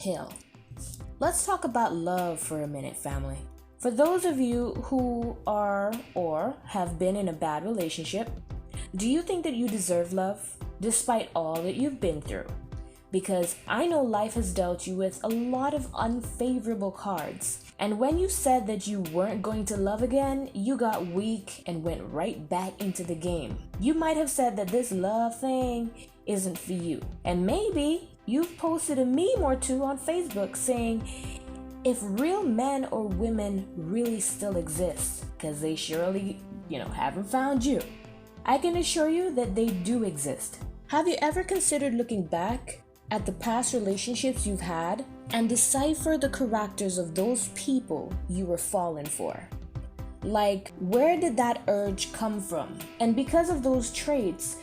uphill. Let's talk about love for a minute, family. For those of you who are or have been in a bad relationship, do you think that you deserve love despite all that you've been through? Because I know life has dealt you with a lot of unfavorable cards. And when you said that you weren't going to love again, you got weak and went right back into the game. You might have said that this love thing isn't for you. And maybe you've posted a meme or two on Facebook saying, if real men or women really still exist, because they surely, haven't found you. I can assure you that they do exist. Have you ever considered looking back at the past relationships you've had and decipher the characters of those people you were falling for? Like, where did that urge come from? And because of those traits,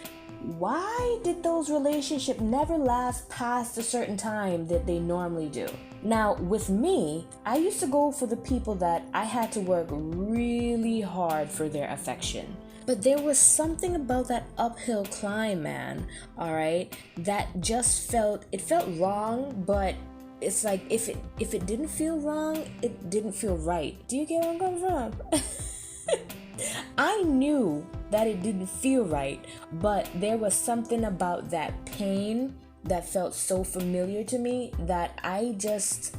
why did those relationships never last past a certain time that they normally do? Now, with me, I used to go for the people that I had to work really hard for their affection. But there was something about that uphill climb, man, alright, that just felt wrong, but it's like if it didn't feel wrong, it didn't feel right. Do you get where I'm coming from? I knew that it didn't feel right, but there was something about that pain that felt so familiar to me that I just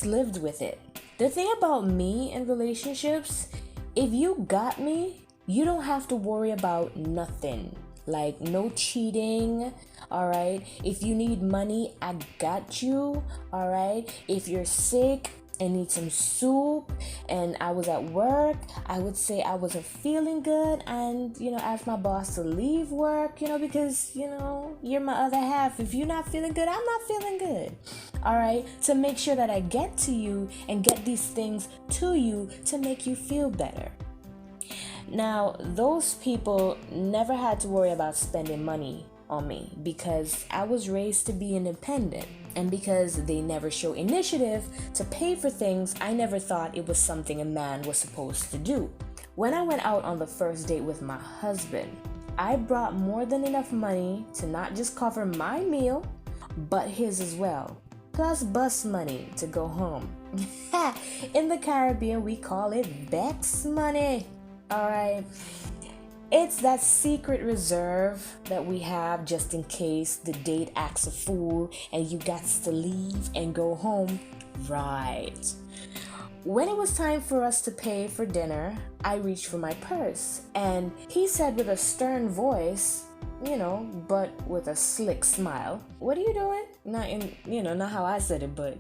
lived with it. The thing about me and relationships, if you got me, you don't have to worry about nothing. Like no cheating, alright? If you need money, I got you, alright? If you're sick and need some soup and I was at work, I would say I wasn't feeling good and, ask my boss to leave work, because, you're my other half. If you're not feeling good, I'm not feeling good. Alright? To make sure that I get to you and get these things to you to make you feel better. Now, those people never had to worry about spending money on me because I was raised to be independent. And because they never show initiative to pay for things, I never thought it was something a man was supposed to do. When I went out on the first date with my husband, I brought more than enough money to not just cover my meal, but his as well. Plus bus money to go home. In the Caribbean, we call it Bex money. Alright, it's that secret reserve that we have just in case the date acts a fool and you got to leave and go home. Right. When it was time for us to pay for dinner, I reached for my purse and he said with a stern voice, but with a slick smile, "What are you doing?" Not how I said it, but,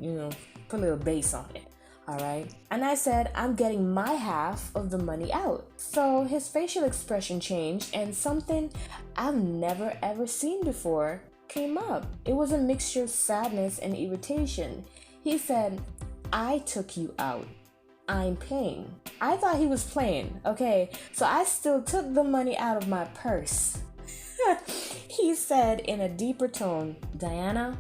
put a little bass on it. Alright, and I said, "I'm getting my half of the money out." So his facial expression changed and something I've never ever seen before came up. It was a mixture of sadness and irritation. He said, "I took you out. I'm paying." I thought he was playing, okay? So I still took the money out of my purse. He said in a deeper tone, "Diana,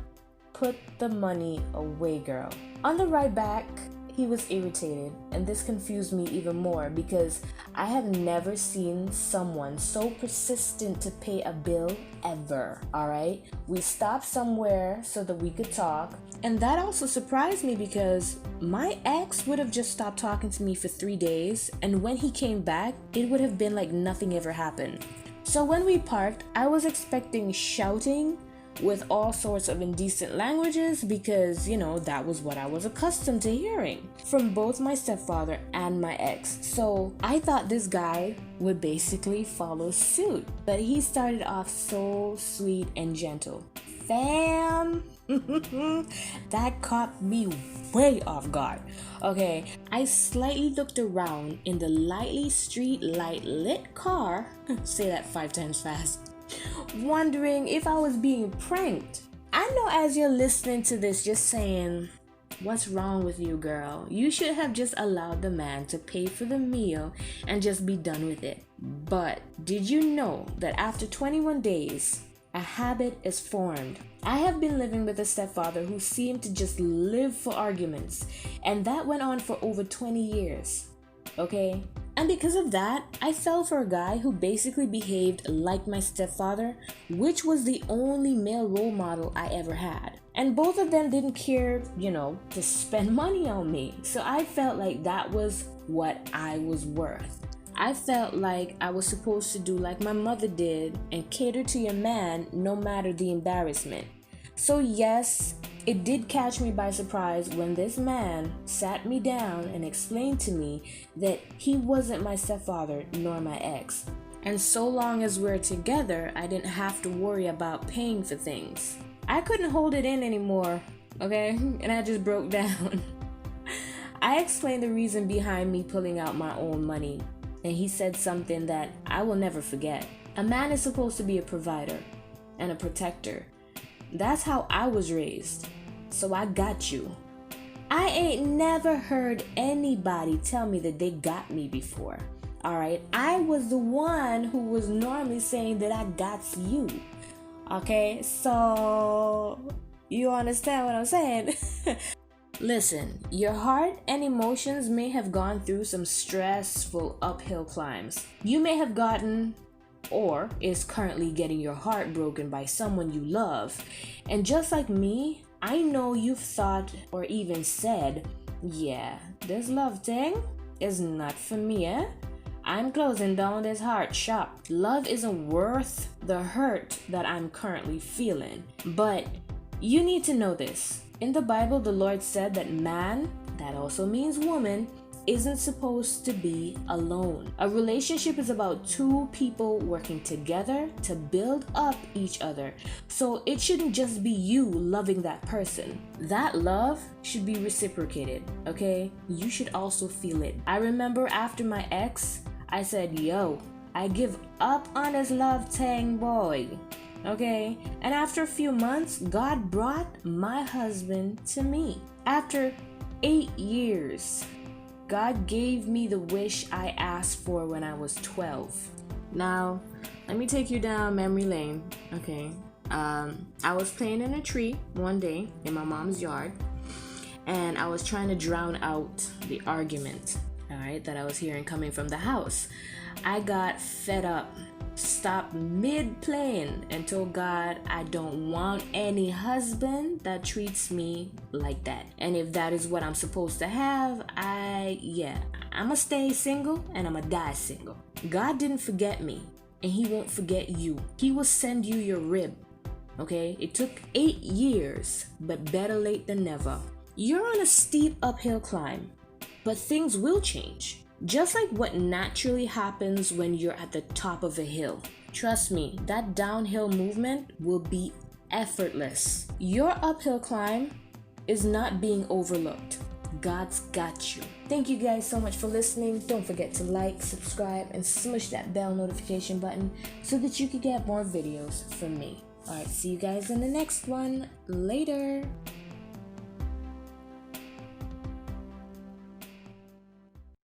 put the money away, girl." On the ride back, he was irritated, and this confused me even more because I have never seen someone so persistent to pay a bill ever, alright? We stopped somewhere so that we could talk, and that also surprised me because my ex would have just stopped talking to me for 3 days, and when he came back, it would have been like nothing ever happened. So when we parked, I was expecting shouting with all sorts of indecent languages because, that was what I was accustomed to hearing from both my stepfather and my ex. So I thought this guy would basically follow suit, but he started off so sweet and gentle. Fam, that caught me way off guard. Okay, I slightly looked around in the lightly street light lit car, say that 5 times fast, wondering if I was being pranked. I know as you're listening to this, just saying, "What's wrong with you, girl? You should have just allowed the man to pay for the meal and just be done with it." But did you know that after 21 days, a habit is formed? I have been living with a stepfather who seemed to just live for arguments, and that went on for over 20 years. Okay? And because of that, I fell for a guy who basically behaved like my stepfather, which was the only male role model I ever had. And both of them didn't care, to spend money on me. So I felt like that was what I was worth. I felt like I was supposed to do like my mother did and cater to your man no matter the embarrassment. So yes, it did catch me by surprise when this man sat me down and explained to me that he wasn't my stepfather nor my ex. And so long as we're together, I didn't have to worry about paying for things. I couldn't hold it in anymore, okay? And I just broke down. I explained the reason behind me pulling out my own money, and he said something that I will never forget. A man is supposed to be a provider and a protector. That's how I was raised. So I got you. I ain't never heard anybody tell me that they got me before. Alright? I was the one who was normally saying that I got you. Okay? So you understand what I'm saying? Listen, your heart and emotions may have gone through some stressful uphill climbs. You may have gotten or is currently getting your heart broken by someone you love. And just like me, I know you've thought or even said, yeah, this love thing is not for me, eh? I'm closing down this heart shop. Love isn't worth the hurt that I'm currently feeling. But you need to know this. In the Bible, the Lord said that man, that also means woman, isn't supposed to be alone. A relationship is about two people working together to build up each other. So it shouldn't just be you loving that person. That love should be reciprocated, okay? You should also feel it. I remember after my ex, I said, yo, I give up on this love thing, boy. Okay? And after a few months, God brought my husband to me. After 8 years, God gave me the wish I asked for when I was 12. Now, let me take you down memory lane, okay? I was playing in a tree one day in my mom's yard, and I was trying to drown out the argument, all right, that I was hearing coming from the house. I got fed up, stopped mid-playing, and told God I don't want any husband that treats me like that. And if that is what I'm supposed to have, I'ma stay single and I'ma die single. God didn't forget me, and he won't forget you. He will send you your rib, okay? It took 8 years, but better late than never. You're on a steep uphill climb, but things will change. Just like what naturally happens when you're at the top of a hill. Trust me, that downhill movement will be effortless. Your uphill climb is not being overlooked. God's got you. Thank you guys so much for listening. Don't forget to like, subscribe, and smush that bell notification button so that you can get more videos from me. Alright, see you guys in the next one. Later.